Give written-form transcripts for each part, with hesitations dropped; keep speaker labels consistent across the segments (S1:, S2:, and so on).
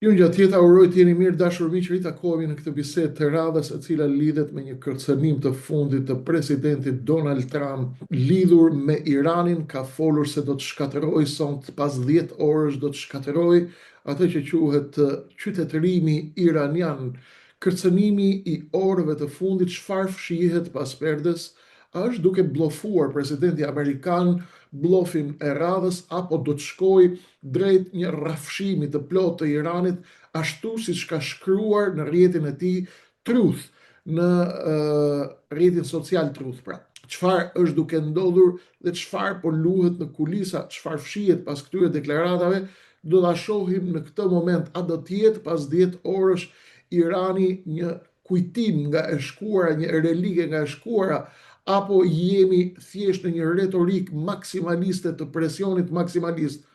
S1: Ju gjatë tjeta uroj të jeni mirë dashur miq, ritakohemi në këtë bisedë të radhës e cila lidhet me një kërcënim të fundit të presidentit Donald Trump lidhur me Iranin. Ka folur se do të shkatërrojë sonte pas 10 orësh do të shkatërrojë atë që quhet qytetërimi iranian. Kërcënimi i orëve të fundit, çfarë fshihet pas perdes? A është duke blofuar presidenti amerikan blofin e radhës apo do të shkojë drejt një rrafshimi të plotë të Iranit, ashtu siç ka shkruar në rrjetin e tij Truth, në rrjetin social Truth. Pra, çfarë është duke ndodhur dhe çfarë po luhet në kulisa, çfarë fshihet pas këtyre deklaratave, do ta shohim në këtë moment. A do të jetë pas 10 orësh Irani një kujtim nga e shkuara, një relike nga e shkuara, apo jemi thjesht në një retorik maksimaliste të presionit maksimalist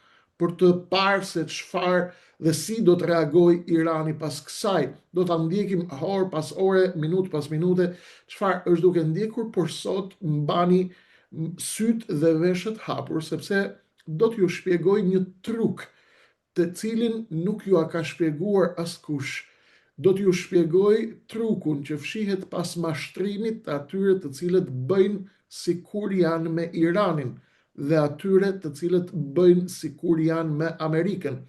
S1: për të parë se çfarë dhe si do të reagojë Irani pas kësaj. Do ta ndjekim orë pas ore, minutë pas minute, çfarë është duke ndjekur, por sot mbani syt dhe veshët hapur, sepse do t'ju shpjegoj një truk të cilin nuk ju a ka shpjeguar askush. Do t'ju shpjegoj trukun që fshihet pas mashtrimit të atyre të cilët bëjnë sikur janë me Iranin dhe atyre të cilët bëjnë sikur janë me Amerikën.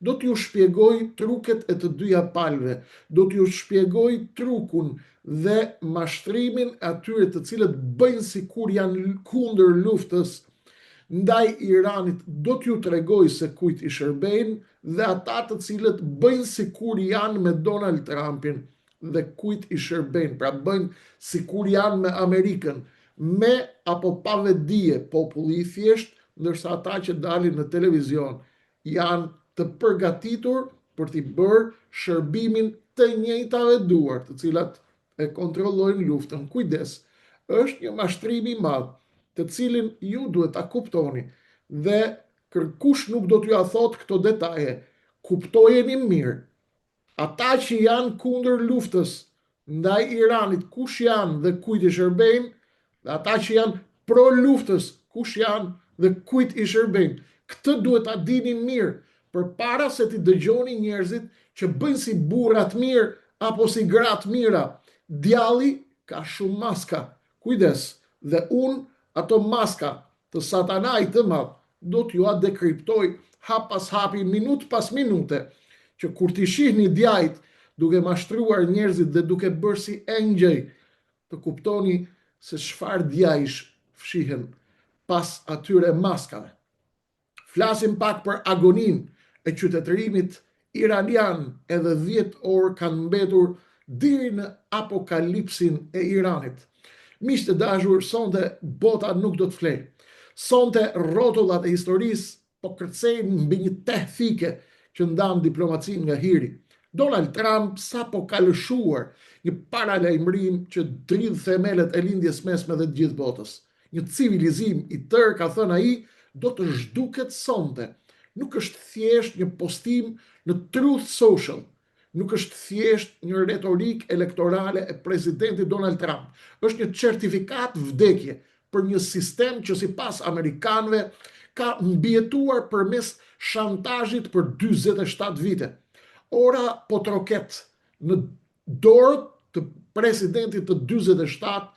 S1: Do t'ju shpjegoj truket e të dyja palëve. Do t'ju shpjegoj trukun dhe mashtrimin atyre të cilët bëjnë sikur janë kundër luftës ndaj Iranit. Do t'ju tregoj se kujt i shërbejnë dhe ata të cilët bëjnë sikur janë me Donald Trumpin dhe kujt i shërbejnë. Pra bëjnë sikur janë me Amerikën, me apo pa vetdije populli i thjesht, ndërsa ata që dalin në televizion janë të përgatitur për t'i bërë shërbimin të njëjtave duar, të cilat e kontrollojnë luftën. Kujdes, është një mashtrim i madh, të cilin ju duhet ta kuptoni dhe kërkush nuk do t'ju a thot këto detaje. Kuptojeni mirë. Ata që janë kundër luftës ndaj Iranit, kush janë dhe kujt i shërbejnë, dhe ata që janë pro luftës, kush janë dhe kujt i shërbejnë. Këtë duhet ta dini mirë, përpara se t'i dëgjoni njerëzit që bëjnë si burrat mirë apo si gratë mira. Djalli ka shumë maska. Kujdes, dhe unë ato maska të satanait të madh do t'ju a dekryptoj hap pas hapi, minut pas minute, që kur t'i shihni djajt duke mashtruar njerëzit dhe duke bërë si engjëj, të kuptoni se çfarë djajsh fshihen pas atyre maskave. Flasim pak për agonin e qytetërimit iranian. Edhe 10 orë kanë mbetur deri në apokalipsin e Iranit. Miq të dashur, sonte bota nuk do të flejë. Sonte rrotullat e historisë po kërcejnë mbi një tehdhike që ndan diplomacinë nga hiri. Donald Trump sapo ka lëshuar një paralajmërim që dridh themelet e lindjes mesme dhe të gjithë botës. Një civilizim i tërë, ka thënë ai, do të zhduket sonte. Nuk është thjesht një postim në Truth Social. Nuk është thjesht një retorik elektorale e presidentit Donald Trump. Është një certifikat vdekje për një sistem që sipas amerikanëve ka mbijetuar përmes shantazhit për 47 vite. Ora po troket në dorë të presidentit të 47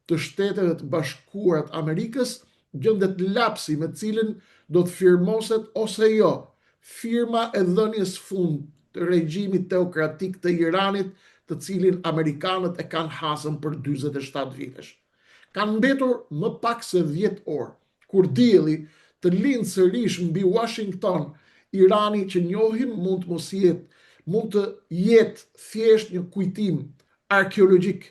S1: të Shteteve të Bashkuara të Amerikës gjendet lapsi me cilin do të firmoset ose jo firma e dhënies fund të regjimit teokratik të Iranit, të cilin amerikanët e kanë hasën për 47 vitesh. Kanë mbetur më pak se 10 orë, kur dielli të lindë sërish mbi Washington. Irani që njohim mund të jetë thjesht një kujtim arkeologjik.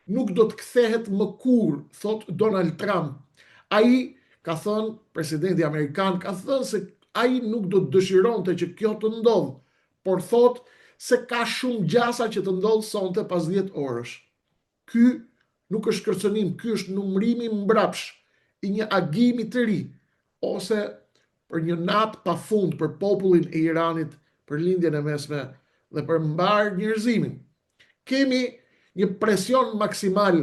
S1: Nuk do të kthehet më kurrë, thot Donald Trump. Ai ka thënë, presidenti amerikan ka thënë se ai nuk do të dëshironte që kjo të ndodhë, por thot se ka shumë gjasa që të ndodhë sonte pas 10 orësh. Ky nuk është kërcënim, ky është numrimi mbrapsh i një agimi të ri, ose për një natë pafund për popullin e Iranit, për lindjen e mesme dhe për mbar njerëzimin. Kemi një presion maksimal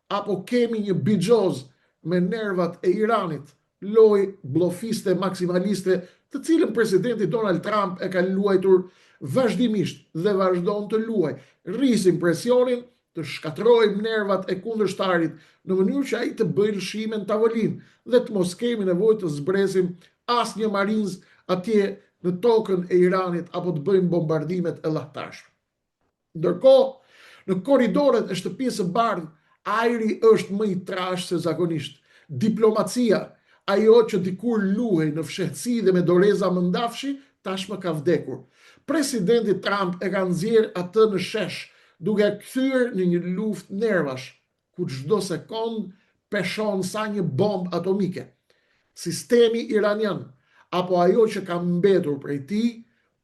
S1: apo kemi një bixhoz me nervat e Iranit, loj blofiste maksimaliste të cilën presidenti Donald Trump e ka luajtur vazhdimisht dhe vazhdon të luaj, rrisim presionin, të shkatrojmë nervat e kundërshtarit në mënyrë që ai të bëjë lëshime në tavolinë dhe të mos kemi nevojë të zbresim asnjë marinz atje në tokën e Iranit apo të bëjmë bombardimet e llahtarshme. Ndërkohë, në korridoret e shtëpisë së bardhë, ajri është më i trashë se zakonisht. Diplomacia, ajo që dikur luhej në fshehtësi dhe me doreza mëndafshi, tashmë ka vdekur. Presidenti Trump e ka nxjerrë atë në shesh, duke kthyer në një luftë nervash, ku çdo sekond peshon sa një bombë atomike. Sistemi iranian, apo ajo që ka mbetur prej tij,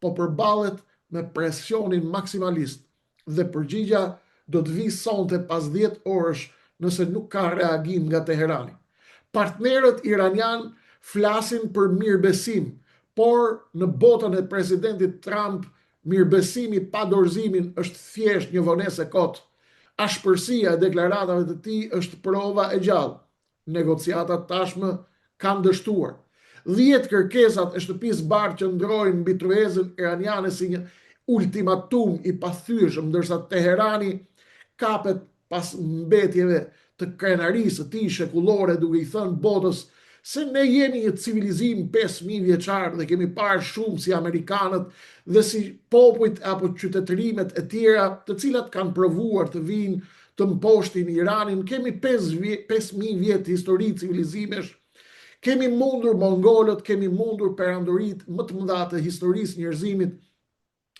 S1: po përballet me presionin maksimalist dhe përgjigja do të vi sonte pas 10 orësh nëse nuk ka reagim nga Teherani. Partnerët iranian flasin për mirëbesim, por në botën e presidentit Trump, mirëbesimi pa dorëzimin është thjesht një vonesë e kotë. Ashpërsia e deklaratave të tij është prova e gjallë. Negociatat tashmë kanë dështuar. 10 kërkesat e shtëpisë bardhë që ndrojnë mbi truezën iraniane si një ultimatum i pathyeshëm, ndërsa Teherani kapet pas mbetjeve të krenarisë së tij shekullore, duke i thënë botës se ne jemi një civilizim 5000 vjeçar dhe kemi parë shumë si amerikanët dhe si popujt apo qytetërimet e tjera të cilat kanë provuar të vinë të mposhtin Iranin. Kemi 5000 vjet histori civilizimesh. Kemi mundur mongolët, kemi mundur perandorit më të mëdha të historisë njerëzimit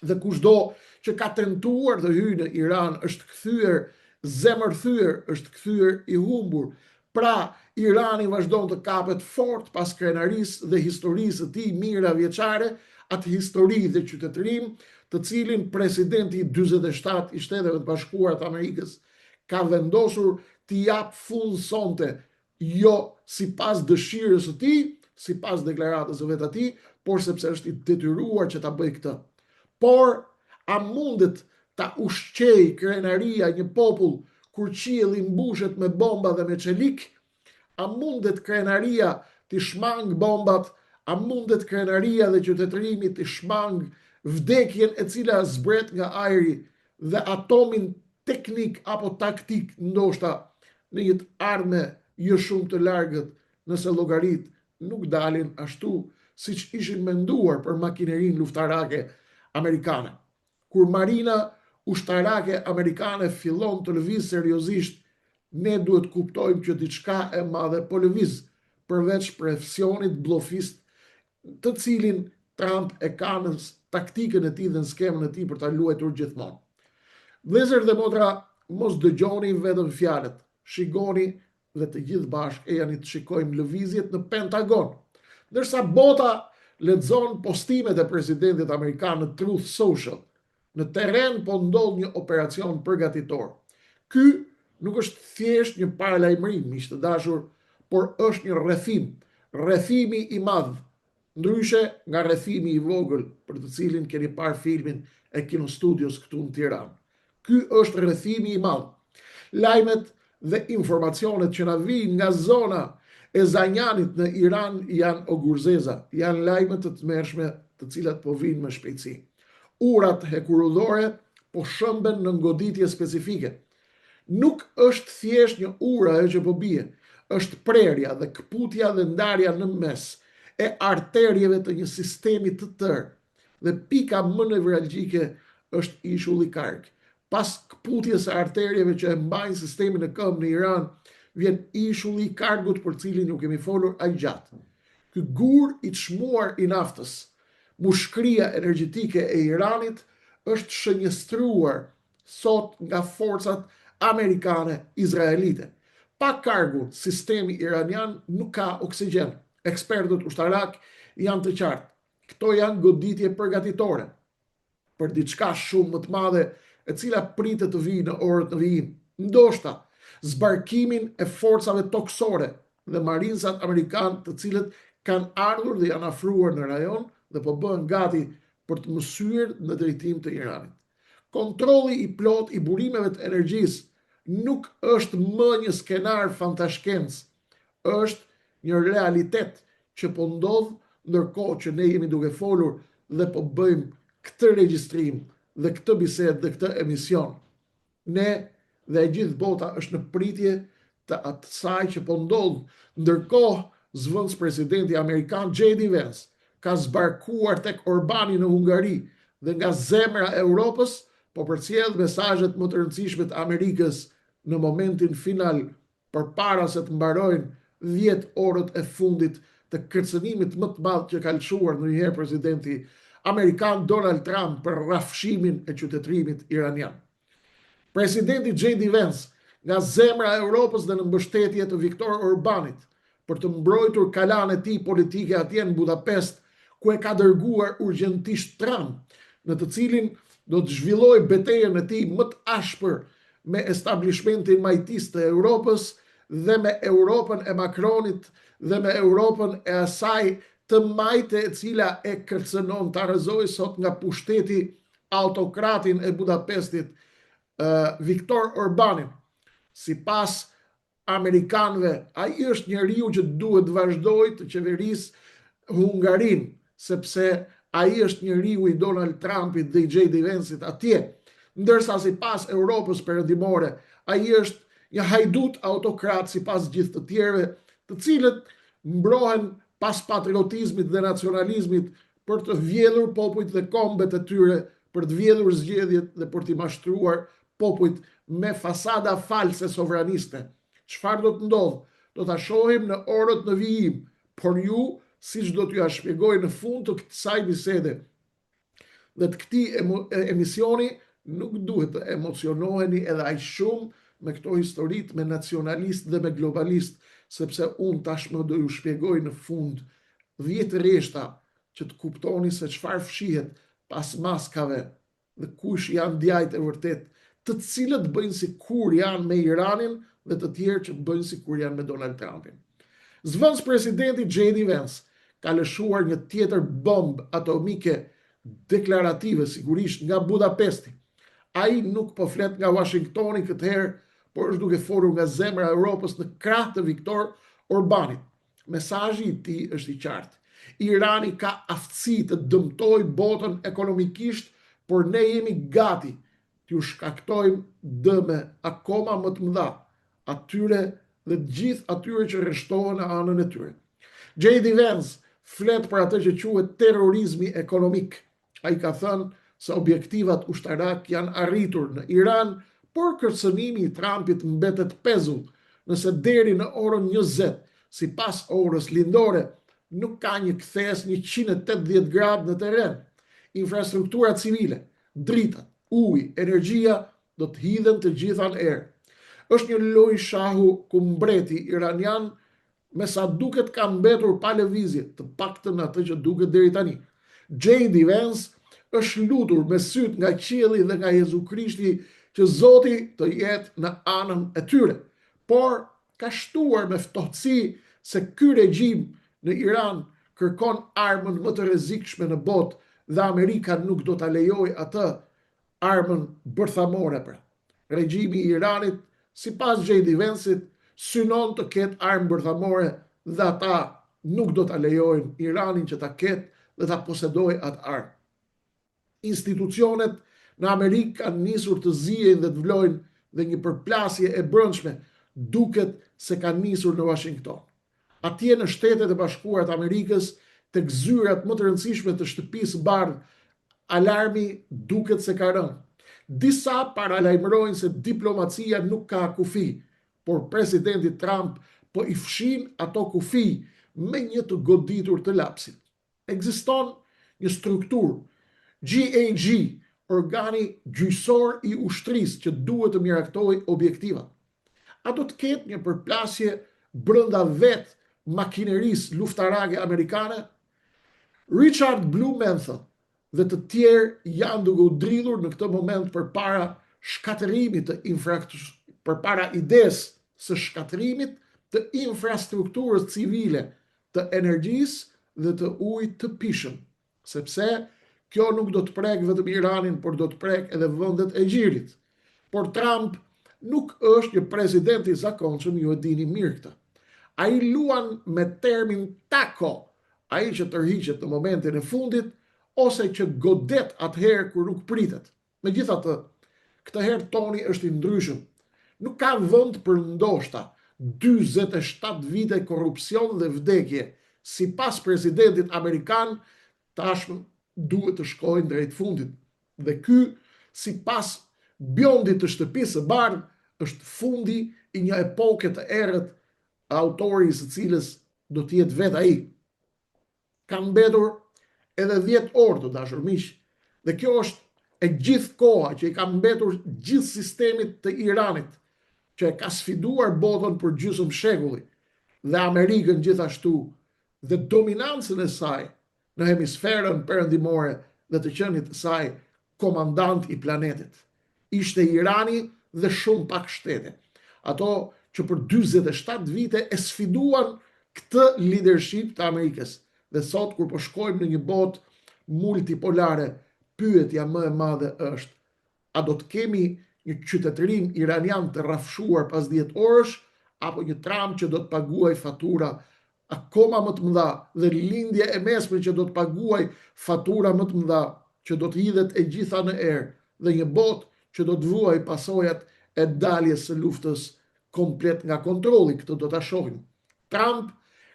S1: dhe kushdo që ka tentuar të hyjë në Iran është kthyer zemërthyer, është kthyer i humbur. Pra, Irani vazhdon të kapet fort pas krenarisë dhe historisë së tij mijëra vjeçare, atë histori dhe qytetërim të cilin presidenti 47 i Shteteve të Bashkuara të Amerikës ka vendosur t'i jap full sonte, jo sipas dëshirës së tij, sipas deklaratës së vet të tij, por sepse është i detyruar që ta bëjë këtë. Por a mundet ta ushqej krenaria një popull kur qielli mbushet me bomba dhe me çelik? A mundet krenaria t'i shmang bombat? A mundet krenaria dhe qytetërimi t'i shmang vdekjen e cila zbret nga ajri dhe atomin teknik apo taktik, ndoshta në një armë jo shumë të largët, nëse llogarit nuk dalin ashtu siç ishin menduar për makinerinë luftarake amerikane. Kur marina ushtarake amerikane fillon të lëviz seriozisht, ne duhet kuptojmë që diçka e madhe po lëviz, përveç presionit bllofist të cilin Trump e ka në taktikën e tij dhe në skemën e tij për ta luajtur gjithmonë. Vëllezër dhe motra, mos dëgjoni vetëm fjalët, shikoni dhe të gjithë bashkë e janë të shikojmë lëvizjet në Pentagon. Ndërsa bota lexon postimet e presidentit amerikan në Truth Social, në terren po ndodh një operacion përgatitor. Ky nuk është thjesht një paralajmërim, miq të dashur, por është një rrethimi i madh, ndryshe nga rrethimi i vogël për të cilin keni parë filmin e Kino Studios këtu në Tiranë. Ky është rrethimi i madh. Lajmet dhe informacionet që na vijnë nga zona e Zanjanit në Iran janë ogurzeza, janë lajme të tmerrshme të cilat po vinë me shpejtësi. Urat hekurudhore po shëmben në goditje specifike. Nuk është thjesht një ura ajo që po bie, është prerja dhe kputja dhe ndarja në mes e arterjeve të një sistemi të tërë. Dhe pika më nevralgjike është ishulli karg. Pas kputjes së arterjeve që e mbajnë sistemin e këmbë në Iran, vjen ishulli i kargut për cilin ju kemi folur aq gjatë. Ky gur i çmuar i naftës, mushkëria energjetike e Iranit është shënjestruar sot nga forcat amerikane izraelite. Pa kargun, sistemi iranian nuk ka oksigjen. Ekspertët ushtarak janë të qartë. Këto janë goditje përgatitore për diçka shumë më të madhe e cila pritet të vijë në orët të vijim. Ndoshta zbarkimin e forcave toksore dhe marinsat amerikan të cilët kanë ardhur dhe janë afruar në rajon dhe po bëhen gati për të mësyer në drejtim të Iranit. Kontrolli i plot i burimeve të energjisë nuk është më një skenar fantashkencë, është një realitet që po ndodh ndërkohë që ne jemi duke folur dhe po bëjmë këtë regjistrim dhe këtë bisedë dhe këtë emision. Ne dhe e gjithë bota është në pritje të asaj që po ndodh, ndërkohë zëvendës presidenti amerikan J.D. Vance ka zbarkuar tek Orbani në Hungari dhe nga zemra e Europës po përcjell mesazhet më të rëndësishme të Amerikës në momentin final përpara se të mbarojnë 10 orët e fundit të kërcënimit më të madh që ka lëshuar ndonjëherë presidenti amerikan Donald Trump për rrafshimin e qytetërimit iranian. Presidenti J.D. Vance nga zemra e Europës dhe në mbështetje të Viktor Orbanit për të mbrojtur kalan e tij politike atje në Budapest, ku e ka dërguar urgjentisht Trump, në të cilin do të zhvillojë betejën e tij më të ashpër me establishmentin majtis të Europës dhe me Europën e Macronit dhe me Europën e asaj të majte e cila e kërcënon të arrëzoj sot nga pushteti autokratin e Budapestit, Viktor Orbanin. Sipas amerikanëve, ai është njeriu që duhet vazhdoj të qeverisë Hungarin, sepse ai është njeriu i Donald Trumpit dhe i J.D. Vance'it atje, ndërsa sipas Europës perëndimore, ai është një hajdut autokrat sipas gjithë të tjerëve, të cilët mbrohen pas patriotizmit dhe nacionalizmit për të vjedhur popujt dhe kombet e tyre, për të vjedhur zgjedhjet dhe për t'i mashtruar popujt me fasada false sovraniste. Çfarë do të ndodhë? Do ta shohim në orët në vijim, por ju, siç do t'ju shpjegoj në fund të kësaj bisede dhe të këtij emisioni, nuk duhet të emocionoheni edhe aq shumë me këto historitë me nacionalist dhe me globalist, sepse unë tashmë do ju shpjegoj në fund 10 rreshta që të kuptoni se çfarë fshihet pas maskave dhe kush janë djajt e vërtet, të cilët bëjnë si kur janë me Iranin dhe të tjerë që bëjnë si kur janë me Donald Trumpin. Zëvendës presidenti J.D. Vance ka lëshuar një tjetër bombë atomike deklarative, sigurisht nga Budapesti. Ai nuk po flet nga Washingtoni këtë herë, por është duke folur nga zemra e Europës në krah të Viktor Orbanit. Mesazhi i tij është i qartë. Irani ka aftësi të dëmtojë botën ekonomikisht, por ne jemi gati t'ju shkaktojmë dëme akoma më të mëdha atyre dhe gjithë atyre që rreshtohen në anën e tyre. J.D. Vance flet për atë që quhet terrorizmi ekonomik. Ai ka thënë se objektivat ushtarak janë arritur në Iran, por kërcënimi i Trumpit mbetet pezull, nëse deri në orën 20, sipas orës lindore, nuk ka një kthes 180 gradë në terren. Infrastruktura civile, dritat, uji, energjia do të hidhen të gjitha në erë. Është një lojë shahu ku mbreti iranian me sa duket ka mbetur pa lëvizje, të paktën atë që duket deri tani. J.D. Vance është lutur me syt nga qielli dhe nga Jezu Krishti që Zoti të jetë në anën e tyre, por ka shtuar me ftohtësi se ky regjim në Iran kërkon armën më të rrezikshme në botë dhe Amerika nuk do ta lejojë atë armën bërthamore. Regjimi i Iranit, sipas J.D. Vance'it, synon të ketë armë bërthamore dhe ata nuk do ta lejojnë Iranin që ta ketë dhe ta posedojë atë armë. Institucionet në Amerikë kanë nisur të zihen dhe të vlojnë dhe një përplasje e brendshme duket se ka nisur në Washington. Atje në Shtetet e Bashkuara të Amerikës, tek zyrat më të rëndësishme të shtëpisë së bardhë, alarmi duket se ka rënë. Disa paralajmërojnë se diplomacia nuk ka kufi, por presidenti Trump po i fshin ato kufi me një të goditur të lapsit. Ekziston një strukturë, GAG, organi gjyqësor i ushtrisë që duhet të miraktojë objektivat. A do të ketë një përplasje brenda vetë makinerisë luftarake amerikane? Richard Blumenthal dhe të tjerë janë duke u dridhur në këtë moment përpara shkatërimit përpara idesë së shkatërimit të infrastrukturës civile të energjisë dhe të ujit të pishëm, sepse kjo nuk do të prek vetëm Iranin, por do të prek edhe vendet e gjirit. Por Trump nuk është një president i zakonshëm, ju e dini mirë këtë. Ai luan me termin tako ai që tërhiqet në momentin e fundit, ose që godet atëherë kur nuk pritet. Megjithatë, këtë herë toni është i ndryshëm. Nuk ka vend për ndoshta 47 vite korrupsion dhe vdekje, sipas presidentit amerikan, tashmë duhet të shkojnë drejt fundit. Dhe ky, sipas Bjondit të shtëpisë së bardhë, është fundi i një epoke të errët, autori së cilës do të jetë vetë ai. Kanë mbetur edhe 10 orë të dashur miq, dhe kjo është e gjithë koha që i ka mbetur gjithë sistemit të Iranit, që e ka sfiduar botën për gjysmë shekulli, dhe Amerikën gjithashtu, dhe dominancën e saj në hemisferën perëndimore dhe të qenit të saj komandant i planetit. Ishte Irani dhe shumë pak shtete. Ato që për 47 vite e sfiduan këtë leadership të Amerikës. Dhe sot, kur po shkojmë në një botë multipolare, pyetja më e madhe është: a do të kemi një qytetërin iranian të rrafshuar pas 10 orësh, apo një Trump që do të paguaj fatura akoma më të mëdha, dhe lindje e mesme që do të paguaj fatura më të mëdha, që do të hidhet e gjitha në erë, dhe një botë që do të vuaj pasojat e daljes së luftës komplet nga kontrolli. Këtë do ta shohim. Trump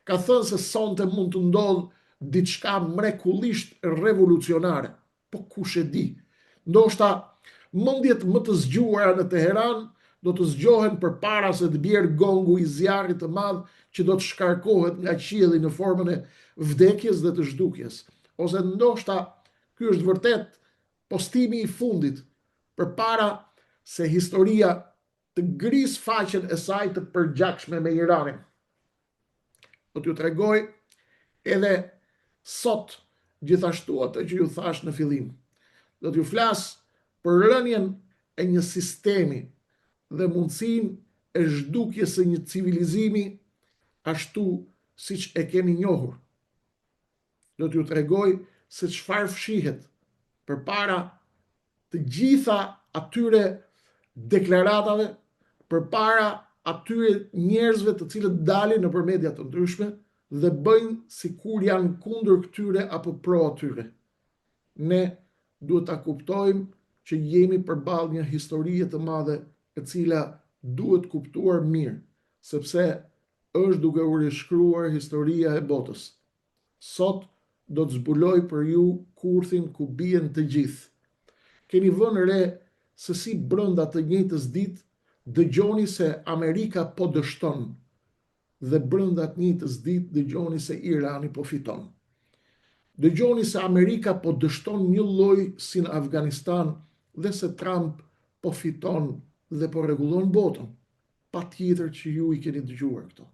S1: ka thënë se sonte mund të ndodhë diçka mrekullisht revolucionare, po kush e di? Ndoshta mendjet më të zgjuara në Teheran do të zgjohen përpara se të bjerë gongu i zjarrit të madh që do të shkarkohet nga qielli në formën e vdekjes dhe të zhdukjes. Ose ndoshta ky është vërtet postimi i fundit përpara se historia të ngris faqen e saj të përgjakshme me Iranin. Do t'ju tregoj edhe sot gjithashtu atë që ju thash në fillim. Do t'ju flas për rënien e një sistemi dhe mundësinë e zhdukjes së një civilizimi ashtu siç e kemi njohur. Do t'ju tregoj se çfarë fshihet përpara të gjitha atyre deklaratave, përpara atyre njerëzve të cilët dalin nëpër media të ndryshme dhe bëjnë sikur janë kundër këtyre apo pro atyre. Ne duhet ta kuptojmë që jemi përballë një historie të madhe e cila duhet kuptuar mirë, sepse është duke u rishkruar historia e botës. Sot do të zbuloj për ju kurthin ku bien të gjithë. Keni vënë re se si brenda të njëjtës ditë dëgjoni se Amerika po dështon, dhe brenda të njëjtës ditë dëgjoni se Irani po fiton. Dëgjoni se Amerika po dështon një lloj si në Afganistan, dhe se Trump po fiton dhe po rregullon botën. Patjetër që ju i keni dëgjuar këto.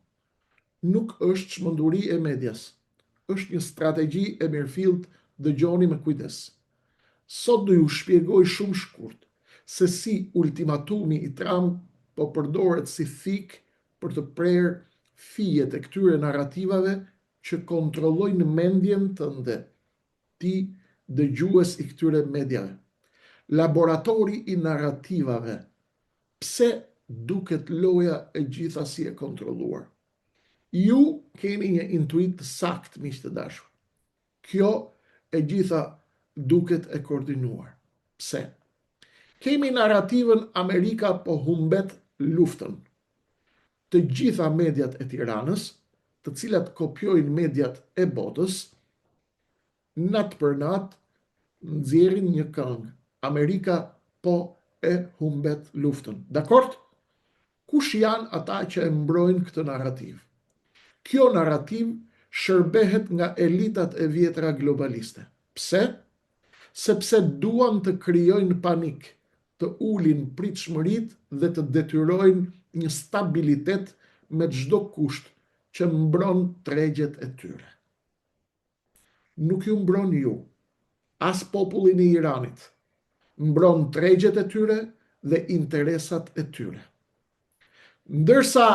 S1: Nuk është çmenduri e medias, është një strategji e mirëfillt, dëgjoni me kujdes. Sot do ju shpjegoj shumë shkurt se si ultimatumi i Trump po përdoret si thik për të prerë fijet e këtyre narrativave që kontrollojnë mendjen tënde, ti dëgjues i këtyre mediave. Laboratori i narrativave. Pse duket loja e gjithasi e kontrolluar? Ju keni një intuit të sakt, miq të dashur. Kjo e gjitha duket e koordinuar. Pse? Kemi narrativën Amerika po humbet luftën. Të gjitha mediat e Tiranës, të cilat kopjojnë mediat e botës, natë për natë nxjerrin një këngë: Amerika po e humbet luftën. Dakord? Kush janë ata që e mbrojnë këtë narrativ? Kjo narrativ shërbehet nga elitat e vjetra globaliste. Pse? Sepse duan të krijojnë panik, të ulin pritshmëritë dhe të detyrojnë një stabilitet me çdo kusht që mbron tregjet e tyre. Nuk ju mbron ju, as popullin e Iranit. Mbron tregjet e tyre dhe interesat e tyre. Ndërsa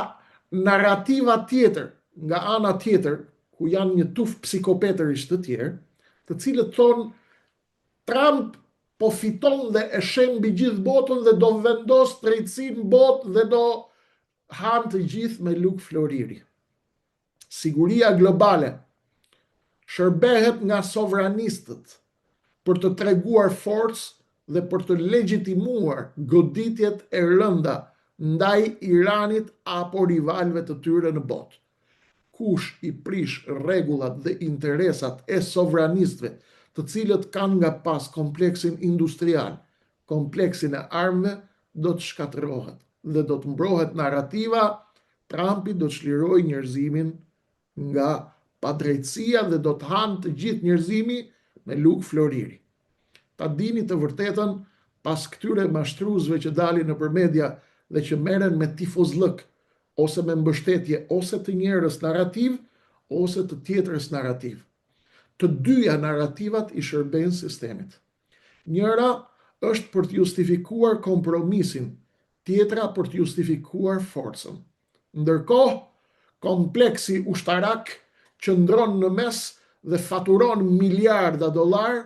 S1: narrativa tjetër, nga ana tjetër, ku janë një tuf psikopetërish të tjerë, të cilët thonë Trump po fiton dhe e shen mbi gjithë botën dhe do vendos drejtësinë në botë dhe do hanë të gjithë me luk floriri. Siguria globale shërbehet nga sovranistët për të treguar forcë dhe për të legjitimuar goditjet e rënda ndaj Iranit apo rivalëve të tyre në botë. Kush i prish rregullat dhe interesat e sovranistëve, të cilët kanë nga pas kompleksin industrial, kompleksin e armëve, do të shkatërrohet dhe do të mbrohet narrativa, Trumpi do të çlirojë njerëzimin nga padrejtësia dhe do të hanë të gjithë njerëzimi me lugë floriri. Ta dini të vërtetën pas këtyre mashtruesve që dalin nëpër media dhe që merren me tifozllëk ose me mbështetje ose të njërës narrativ ose të tjetrës narrativ. Të dyja narrativat i shërbejnë sistemit. Njëra është për të justifikuar kompromisin, tjetra për të justifikuar forcën. Ndërkohë, kompleksi ushtarak qëndron në mes dhe faturon miliarda dollar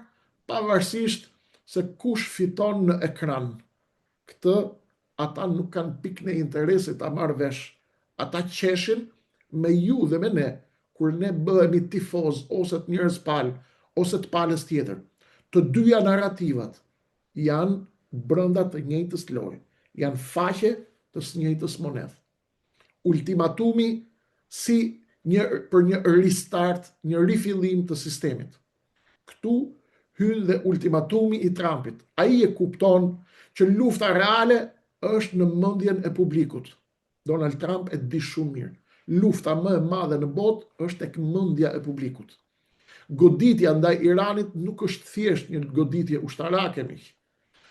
S1: pavarësisht se kush fiton në ekran. Këtë ata nuk kanë pikë në interesi ta marrë vesh. Ata qeshin me ju dhe me ne, kur ne bëhemi tifoz ose të njerëz palë ose të palës tjetër. Të dyja narrativat janë brenda të njëjtës loje, janë faqe të së njëjtës monedh. Ultimatumi për një restart, një rifillim të sistemit. Këtu hyn dhe ultimatumi i Trumpit. Ai e kupton që lufta reale është në mendjen e publikut. Donald Trump e di shumë mirë. Lufta më e madhe në botë është tek mendja e publikut. Goditja ndaj Iranit nuk është thjesht një goditje ushtarake, miq.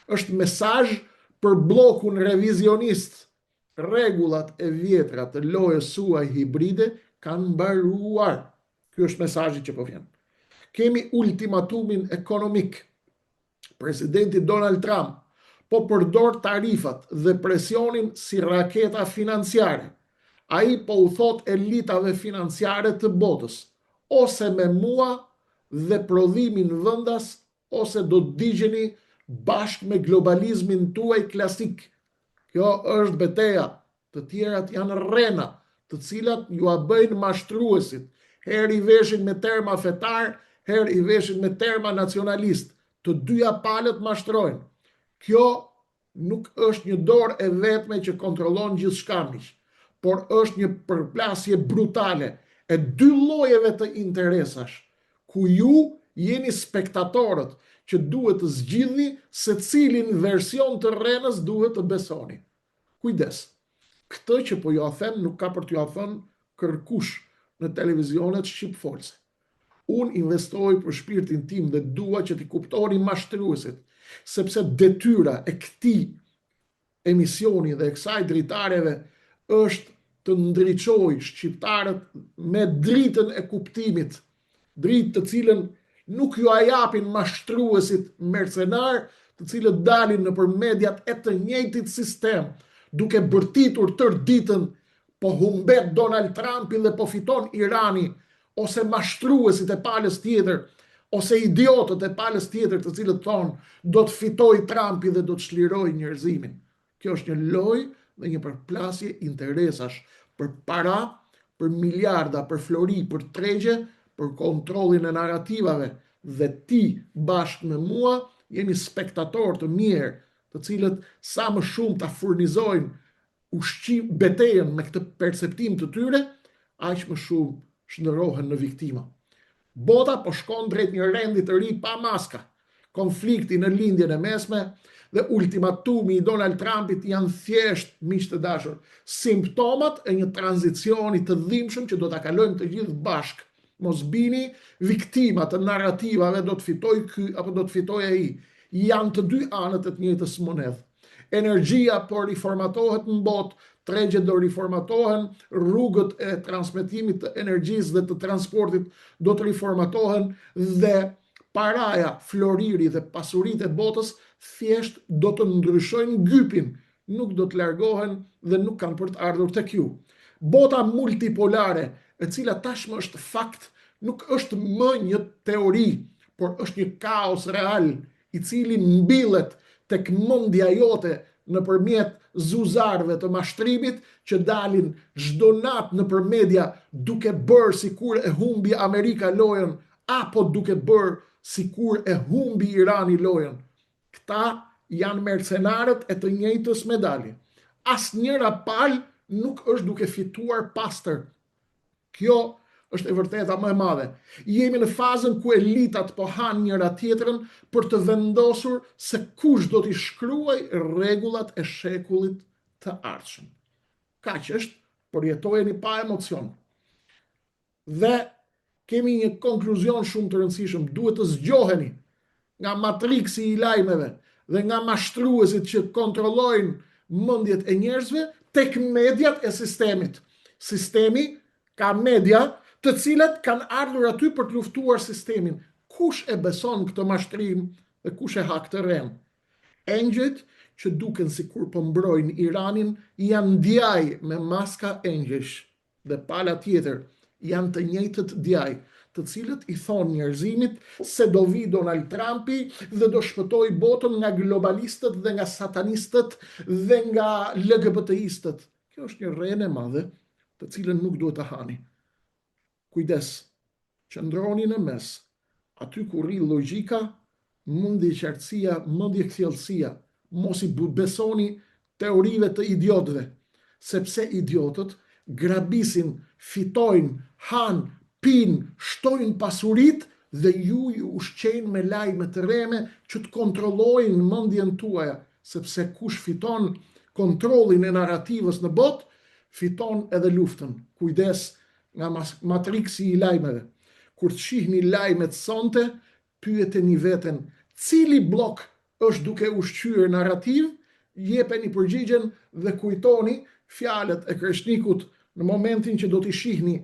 S1: Është mesazh për bllokun revizionist. Rregullat e vjetra të lojës suaj hibride kanë mbaruar. Ky është mesazhi që po vjen. Kemi ultimatumin ekonomik. Presidenti Donald Trump po përdor tarifat dhe presionin si raketa financiare. Ai po u thot elitave financiare të botës, ose me mua dhe prodhimin vendas, ose do të digjeni bashkë me globalizmin tuaj klasik. Kjo është beteja, të tjerat janë rrena, të cilat ju a bëjnë mashtruesit. Herë i veshin me terma fetar, herë i veshin me terma nacionalist. Të dyja palët mashtrojnë. Kjo nuk është një dorë e vetme që kontrollon gjithçka, por është një përplasje brutale e dy llojeve të interesash, ku ju jeni spektatorët që duhet të zgjidhni se cilin version të rrenës duhet të besoni. Kujdes, këtë që po ju a them nuk ka për t'ju a thënë kërkush në televizionet shqipfolse. Unë investoj për shpirtin tim dhe dua që t'i kuptoni mashtruesit, sepse detyra e këtij emisioni dhe e kësaj dritareve është të ndriçoj shqiptarët me dritën e kuptimit, dritë të cilën nuk ju a japin mashtruesit mercenar, të cilët dalin nëpër mediat e të njëjtit sistem, duke bërtitur tërë ditën po humbet Donald Trumpi dhe po fiton Irani, ose mashtruesit e palës tjetër, ose idiotët e palës tjetër të cilët thonë do të fitoj Trumpi dhe do të çliroj njerëzimin. Kjo është një lojë dhe një përplasje interesash për para, për miliarda, për flori, për tregje, për kontrollin e narrativave, dhe ti bashkë me mua jeni spektator të mirë, të cilët sa më shumë ta furnizojnë ushqim betejën me këtë perceptim të tyre, aq më shumë shndërrohen në viktima. Bota po shkon drejt një rendi të ri pa maska. Konflikti në lindjen e mesme dhe ultimatumi i Donald Trumpit janë thjesht, miq të dashur, simptomat e një tranzicioni të dhimbshëm që do ta kalojmë të gjithë bashkë. Mos bini viktima të narrativave do të fitoj ky apo do të fitoj ai. Janë të dy anët e të njëjtës monedh. Energjia po riformatohet në botë, tregjet do riformatohen, rrugët e transmetimit të energjisë dhe të transportit do të riformatohen dhe paraja, floriri dhe pasuritë e botës thjesht do të ndryshojnë gypin, nuk do të largohen dhe nuk kanë për të ardhur tek ju. Bota multipolare, e cila tashmë është fakt, nuk është më një teori, por është një kaos real, i cili mbillet tek mendja jote nëpërmjet zuzarve të mashtrimit që dalin çdo natë nëpër media duke bërë sikur e humbi Amerika lojën apo duke bërë sikur e humbi Irani lojën. Këta janë mercenarët e të njëjtës medalje. Asnjëra palë nuk është duke fituar pastër. Kjo është e vërteta më e madhe. Jemi në fazën ku elitat po hanë njëra tjetrën për të vendosur se kush do t'i shkruaj rregullat e shekullit të ardhshëm. Kaq është, përjetojeni pa emocion. Dhe kemi një konkluzion shumë të rëndësishëm, duhet të zgjoheni nga matriksi i lajmeve dhe nga mashtruesit që kontrollojnë mendjet e njerëzve tek mediat e sistemit. Sistemi ka media të cilat kanë ardhur aty për të luftuar sistemin. Kush e beson këtë mashtrim dhe kush e ha këtë rem? Engjëjt që duken sikur po mbrojnë Iranin janë djaj me maska engjësh dhe pala tjetër janë të njëjtët djaj, të cilët i thonë njerëzimit se do vi Donald Trumpi dhe do shpëtoj botën nga globalistët dhe nga satanistët dhe nga LGBT-istët. Kjo është një rrën e madhe të cilën nuk duhet të hani. Kujdes, qëndroni në mes, aty ku rri logjika, mundi qartësia, mendje kthjellësia, mos i besoni teorive të idiotëve, sepse idiotët grabisin, fitojnë, hanë, pinë, shtojnë pasurit dhe ju ushqejnë me lajme të rreme që të kontrollojnë mendjen tuaja, sepse kush fiton kontrollin e narrativës në botë, fiton edhe luftën. Kujdes nga matriksi i lajmeve. Kur të shihni lajmet sonte, pyeteni veten, cili blok është duke ushqyer narrativ, jepeni përgjigjen dhe kujtoni fjalët e Kreshnikut në momentin që do t'i shihni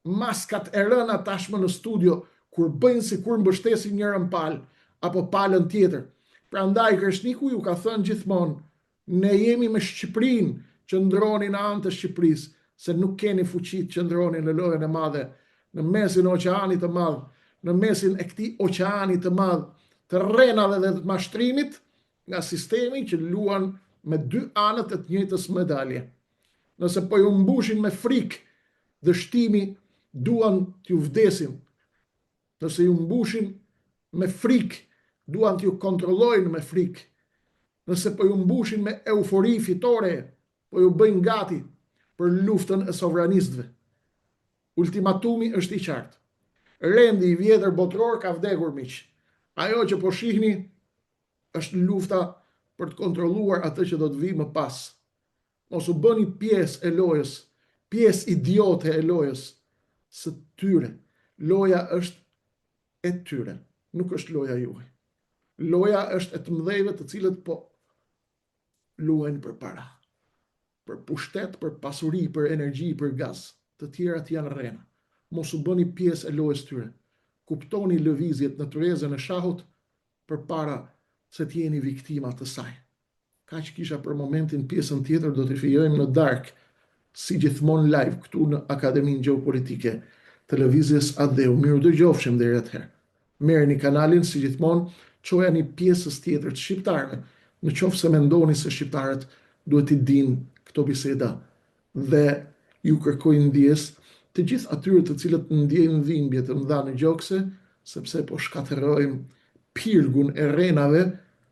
S1: maskat e rëna tashmë në studio, kur bëjnë sikur mbështesin njërën palë apo palën tjetër. Prandaj Kreshniku ju ka thënë gjithmonë, ne jemi me Shqipërinë, qëndroni në anë të Shqipërisë, se nuk keni fuqit qëndroni në lojën e madhe, në mesin e oqeanit të madh, në mesin e këtij oqeanit të madh, të rrenave dhe të mashtrimit, nga sistemi që luan me dy anët e të njëjtës medalje. Nëse po ju mbushin me frikë, dështimi duan t'ju vdesin. Nëse ju mbushin me frikë, duan t'ju kontrollojnë me frikë. Nëse po ju mbushin me eufori fitore, po ju bëjnë gati për luftën e sovranistëve. Ultimatumi është i qartë. Rendi i vjetër botror ka vdekur miq. Ajo që po shihni është lufta për të kontrolluar atë që do të vijë më pas. Mos u bëni pjesë e lojës, pjesë idiote e lojës së tyre. Loja është e tyre, nuk është loja juaj. Loja është e të mëdhejve të cilët po luajnë për para, për pushtet, për pasuri, për energji, për gaz. Të tjerat janë rrena. Mos u bëni pjesë e lojës tyre. Kuptoni lëvizjet në tyrezën e shahut përpara se të jeni viktima të saj. Kaq kisha për momentin, pjesën tjetër do të fillojmë në darkë, si gjithmonë live këtu në Akademinë Gjeopolitike të Lëvizjes Adeu. Miru dëgjofshim deri atëherë. Merrni kanalin si gjithmonë, çojani pjesës tjetër të shqiptarëve, në qoftë se mendoni se shqiptarët duhet i dinë këto biseda dhe ju kërkoj ndjes të gjithë atyre të cilët ndjejnë dhimbje të mëdha në gjokse, sepse po shkatërrojmë pirgun e rrenave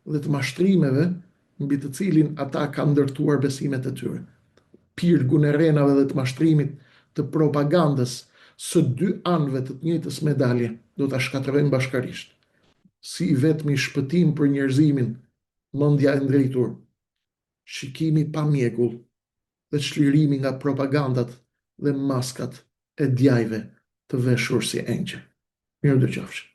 S1: dhe të mashtrimeve mbi të cilin ata kanë ndërtuar besimet e tyre. Pirgun e rrenave dhe të mashtrimit, të propagandës së dy anëve të njëjtës medalje do ta shkatërrojmë bashkarisht. Si vetmi shpëtim për njerëzimin, mendja e ndrejtur, shikimi pa mjegull dhe çlirimi nga propagandat dhe maskat e djajve të veshur si engjël. Mirë dëgjofshim.